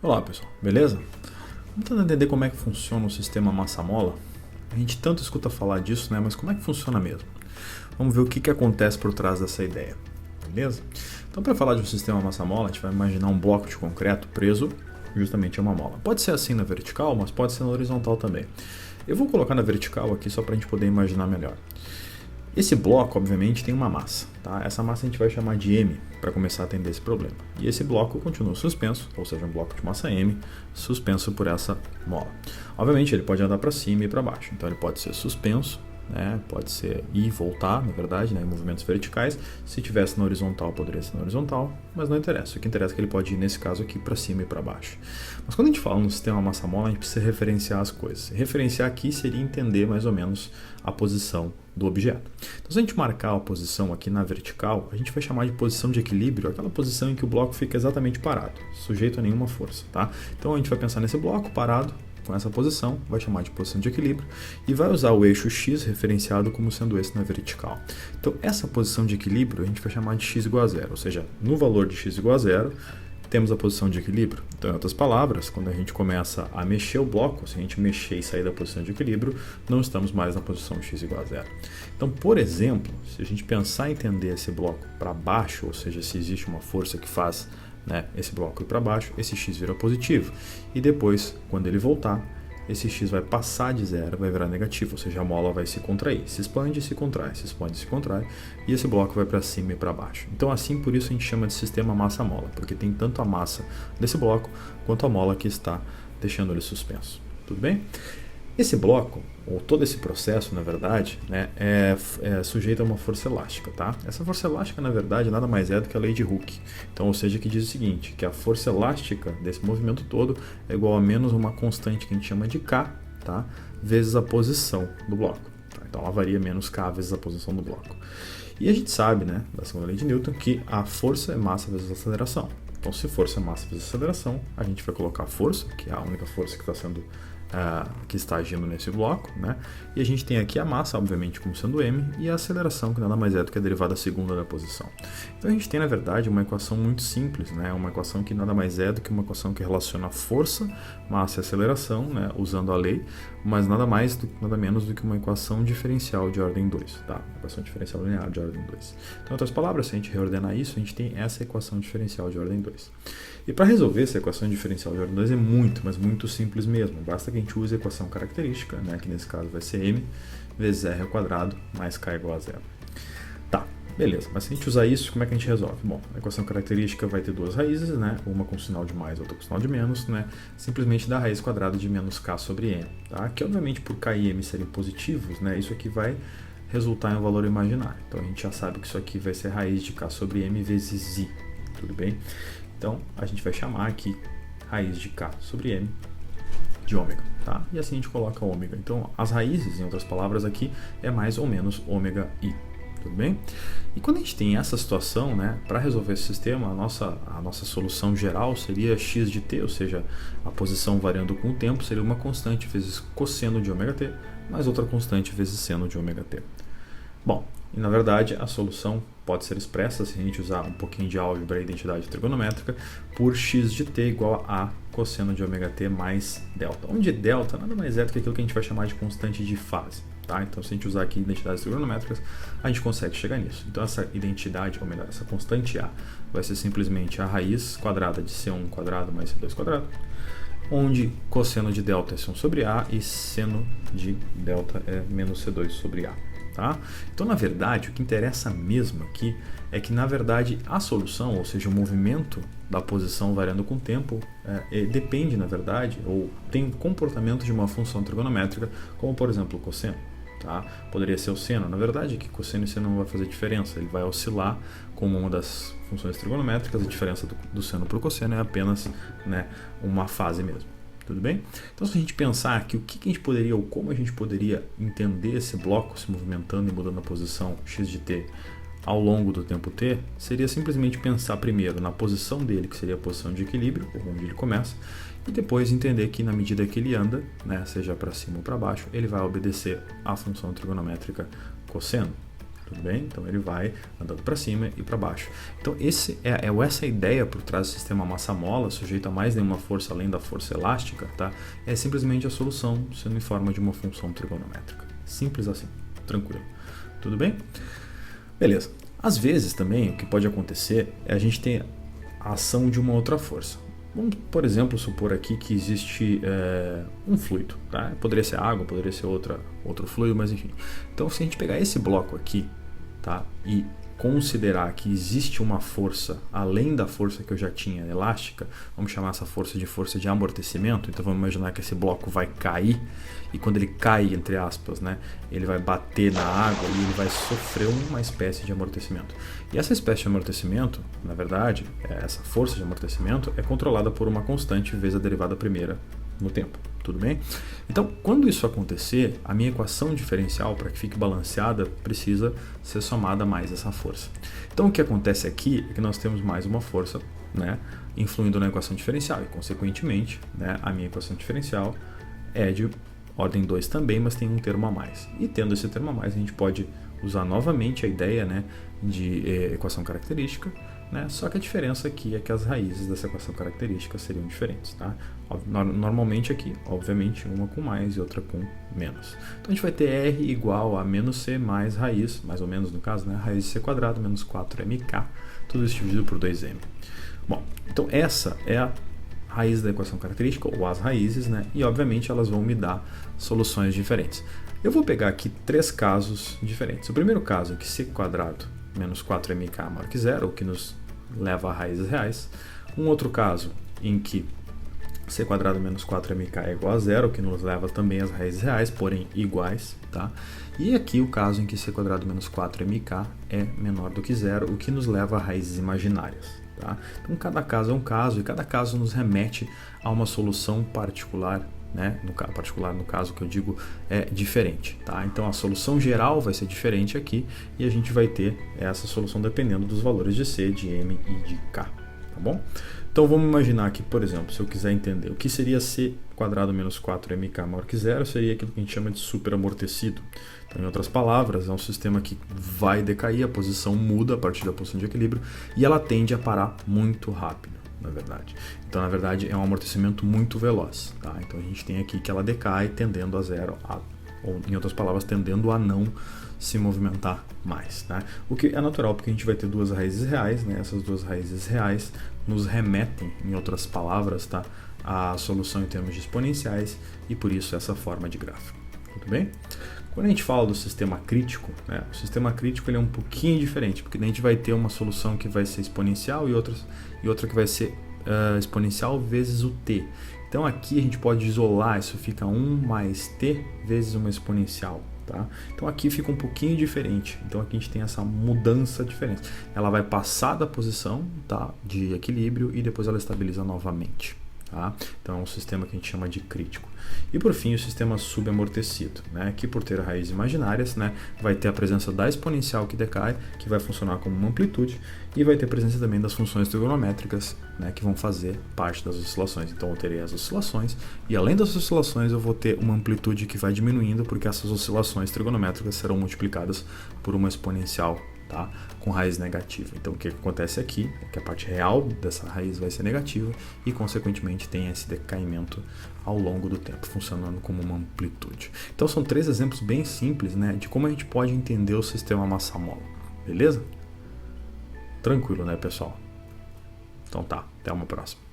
Olá pessoal, beleza? Vamos tentar entender como é que funciona o sistema massa-mola. A gente tanto escuta falar disso, né? Mas como é que funciona mesmo? Vamos ver o que acontece por trás dessa ideia, beleza? Então, para falar de um sistema massa-mola, a gente vai imaginar um bloco de concreto preso justamente a uma mola. Pode ser assim na vertical, mas pode ser na horizontal também. Eu vou colocar na vertical aqui só para a gente poder imaginar melhor. Esse bloco, obviamente, tem uma massa, tá? Essa massa a gente vai chamar de M para começar a atender esse problema. E esse bloco continua suspenso, ou seja, um bloco de massa M, suspenso por essa mola. Obviamente, ele pode andar para cima e para baixo, então ele pode ser suspenso, né? Pode ser ir e voltar, na verdade, né? Em movimentos verticais. Se tivesse na horizontal, poderia ser na horizontal, mas não interessa. O que interessa é que ele pode ir, nesse caso aqui, para cima e para baixo. Mas quando a gente fala no sistema massa-mola, a gente precisa referenciar as coisas. Referenciar aqui seria entender mais ou menos a posição do objeto. Então, se a gente marcar a posição aqui na vertical, a gente vai chamar de posição de equilíbrio, aquela posição em que o bloco fica exatamente parado, sujeito a nenhuma força, tá? Então, a gente vai pensar nesse bloco parado, com essa posição, vai chamar de posição de equilíbrio e vai usar o eixo X referenciado como sendo esse na vertical. Então, essa posição de equilíbrio a gente vai chamar de X igual a zero, ou seja, no valor de X igual a zero, temos a posição de equilíbrio. Então, em outras palavras, quando a gente começa a mexer o bloco, se a gente mexer e sair da posição de equilíbrio, não estamos mais na posição x igual a zero. Então, por exemplo, se a gente pensar em entender esse bloco para baixo, ou seja, se existe uma força que faz, né, esse bloco ir para baixo, esse x vira positivo. E depois, quando ele voltar, esse x vai passar de zero, vai virar negativo, ou seja, a mola vai se contrair, se expande e se contrai, se expande e se contrai, e esse bloco vai para cima e para baixo. Então, assim, por isso a gente chama de sistema massa-mola, porque tem tanto a massa desse bloco quanto a mola que está deixando ele suspenso. Tudo bem? Esse bloco, ou todo esse processo, na verdade, né, é sujeito a uma força elástica, tá? Essa força elástica, na verdade, nada mais é do que a lei de Hooke. Então, ou seja, que diz o seguinte, que a força elástica desse movimento todo é igual a menos uma constante que a gente chama de K, tá? Vezes a posição do bloco. Tá? Então, ela varia menos K vezes a posição do bloco. E a gente sabe, né, da segunda lei de Newton, que a força é massa vezes a aceleração. Então, se força é massa vezes aceleração, a gente vai colocar a força, que é a única força que está sendo que está agindo nesse bloco, né? E a gente tem aqui a massa, obviamente, como sendo m, e a aceleração, que nada mais é do que a derivada segunda da posição. Então a gente tem, na verdade, uma equação muito simples, né? Uma equação que nada mais é do que uma equação que relaciona força, massa e aceleração, né? Usando a lei, mas nada menos do que uma equação diferencial de ordem 2, tá? Uma equação diferencial linear de ordem 2. Então, em outras palavras, se a gente reordenar isso, a gente tem essa equação diferencial de ordem 2. E para resolver essa equação diferencial de ordem 2 é muito, mas muito simples mesmo. Basta que a gente use a equação característica, né, que nesse caso vai ser m vezes r ao quadrado mais k igual a zero. Tá, beleza. Mas se a gente usar isso, como é que a gente resolve? Bom, a equação característica vai ter duas raízes, né, uma com sinal de mais, outra com sinal de menos, né, simplesmente dá a raiz quadrada de menos k sobre m, tá? Que obviamente por k e m serem positivos, né, isso aqui vai resultar em um valor imaginário. Então a gente já sabe que isso aqui vai ser raiz de k sobre m vezes i, tudo bem? Então, a gente vai chamar aqui raiz de k sobre m de ômega, tá? E assim a gente coloca ômega. Então, as raízes, em outras palavras aqui, é mais ou menos ômega i, tudo bem? E quando a gente tem essa situação, né, para resolver esse sistema, a nossa solução geral seria x de t, ou seja, a posição variando com o tempo, seria uma constante vezes cosseno de ômega t, mais outra constante vezes seno de ômega t. Bom, e na verdade a solução pode ser expressa, se a gente usar um pouquinho de álgebra e identidade trigonométrica, por x de t igual a cosseno de ômega t mais delta. Onde delta nada mais é do que aquilo que a gente vai chamar de constante de fase. Tá? Então, se a gente usar aqui identidades trigonométricas, a gente consegue chegar nisso. Então, essa identidade, ou melhor, essa constante a, vai ser simplesmente a raiz quadrada de c1 quadrado mais c2 quadrado, onde cosseno de delta é c1 sobre a e seno de delta é menos c2 sobre a. Tá? Então, na verdade, o que interessa mesmo aqui é que, na verdade, a solução, ou seja, o movimento da posição variando com o tempo, depende, na verdade, ou tem comportamento de uma função trigonométrica, como, por exemplo, o cosseno. Tá? Poderia ser o seno. Na verdade, que cosseno e seno não vai fazer diferença, ele vai oscilar como uma das funções trigonométricas, a diferença do seno para o cosseno é apenas, né, uma fase mesmo. Tudo bem? Então, se a gente pensar que o que a gente poderia, ou como a gente poderia entender esse bloco se movimentando e mudando a posição x de t ao longo do tempo t, seria simplesmente pensar primeiro na posição dele, que seria a posição de equilíbrio, onde ele começa, e depois entender que na medida que ele anda, né, seja para cima ou para baixo, ele vai obedecer à função trigonométrica cosseno. tudo bem? Então ele vai andando para cima e para baixo. Então essa é a ideia por trás do sistema massa-mola, sujeito a mais nenhuma força além da força elástica, tá? É simplesmente a solução sendo em forma de uma função trigonométrica. Simples assim, tranquilo. Tudo bem? Beleza. Às vezes também o que pode acontecer é a gente ter a ação de uma outra força. Vamos, por exemplo, supor aqui que existe um fluido, tá? Poderia ser água, poderia ser outro fluido, mas enfim. Então, se a gente pegar esse bloco aqui, tá? E considerar que existe uma força além da força que eu já tinha elástica, vamos chamar essa força de amortecimento. Então vamos imaginar que esse bloco vai cair e quando ele cai, entre aspas, né, ele vai bater na água e ele vai sofrer uma espécie de amortecimento. E essa espécie de amortecimento, na verdade, essa força de amortecimento é controlada por uma constante vezes a derivada primeira no tempo. Tudo bem? Então, quando isso acontecer, a minha equação diferencial, para que fique balanceada, precisa ser somada mais essa força. Então, o que acontece aqui é que nós temos mais uma força, né, influindo na equação diferencial e, consequentemente, né, a minha equação diferencial é de ordem 2 também, mas tem um termo a mais. E tendo esse termo a mais, a gente pode usar novamente a ideia, né, de equação característica, né? Só que a diferença aqui é que as raízes dessa equação característica seriam diferentes, tá? Normalmente aqui, obviamente, uma com mais e outra com menos. Então a gente vai ter R igual a menos C mais raiz, mais ou menos no caso, né? Raiz de C quadrado menos 4mk, tudo isso dividido por 2m. Bom, então essa é a raiz da equação característica, ou as raízes, né? E obviamente elas vão me dar soluções diferentes. Eu vou pegar aqui 3 casos diferentes. O primeiro caso é que C quadrado menos 4mk é maior que zero, o que nos leva a raízes reais. Um outro caso em que C quadrado menos 4mk é igual a zero, o que nos leva também às raízes reais, porém iguais, tá? E aqui o caso em que C quadrado menos 4mk é menor do que zero, o que nos leva a raízes imaginárias, tá? Então cada caso é um caso e cada caso nos remete a uma solução particular, né? No caso que eu digo é diferente, tá? Então a solução geral vai ser diferente aqui e a gente vai ter essa solução dependendo dos valores de C, de M e de K, tá bom? Então vamos imaginar que, por exemplo, se eu quiser entender o que seria C quadrado menos 4mk maior que zero, seria aquilo que a gente chama de superamortecido. Então, em outras palavras, é um sistema que vai decair, a posição muda a partir da posição de equilíbrio e ela tende a parar muito rápido, na verdade. Então, na verdade, é um amortecimento muito veloz, tá? Então, a gente tem aqui que ela decai tendendo a zero, ou em outras palavras, tendendo a não se movimentar mais, tá? O que é natural, porque a gente vai ter duas raízes reais, né? Essas duas raízes reais nos remetem, em outras palavras, tá, à solução em termos de exponenciais e, por isso, essa forma de gráfico. Tudo bem? Quando a gente fala do sistema crítico, né, o sistema crítico ele é um pouquinho diferente, porque a gente vai ter uma solução que vai ser exponencial e outra que vai ser exponencial vezes o t. Então aqui a gente pode isolar, isso fica 1 mais t vezes uma exponencial. Tá? Então aqui fica um pouquinho diferente, então aqui a gente tem essa mudança diferente. Ela vai passar da posição, tá, de equilíbrio e depois ela estabiliza novamente. Tá? Então é um sistema que a gente chama de crítico. E por fim o sistema subamortecido, né? Que por ter raízes imaginárias, né, vai ter a presença da exponencial que decai, que vai funcionar como uma amplitude, e vai ter presença também das funções trigonométricas, né, que vão fazer parte das oscilações. Então eu terei as oscilações e além das oscilações eu vou ter uma amplitude que vai diminuindo porque essas oscilações trigonométricas serão multiplicadas por uma exponencial, tá, com raiz negativa. Então o que acontece aqui é que a parte real dessa raiz vai ser negativa e consequentemente tem esse decaimento ao longo do tempo, funcionando como uma amplitude. Então são 3 exemplos bem simples, né, de como a gente pode entender o sistema massa-mola. Beleza? Tranquilo, né, pessoal? Então tá, até uma próxima.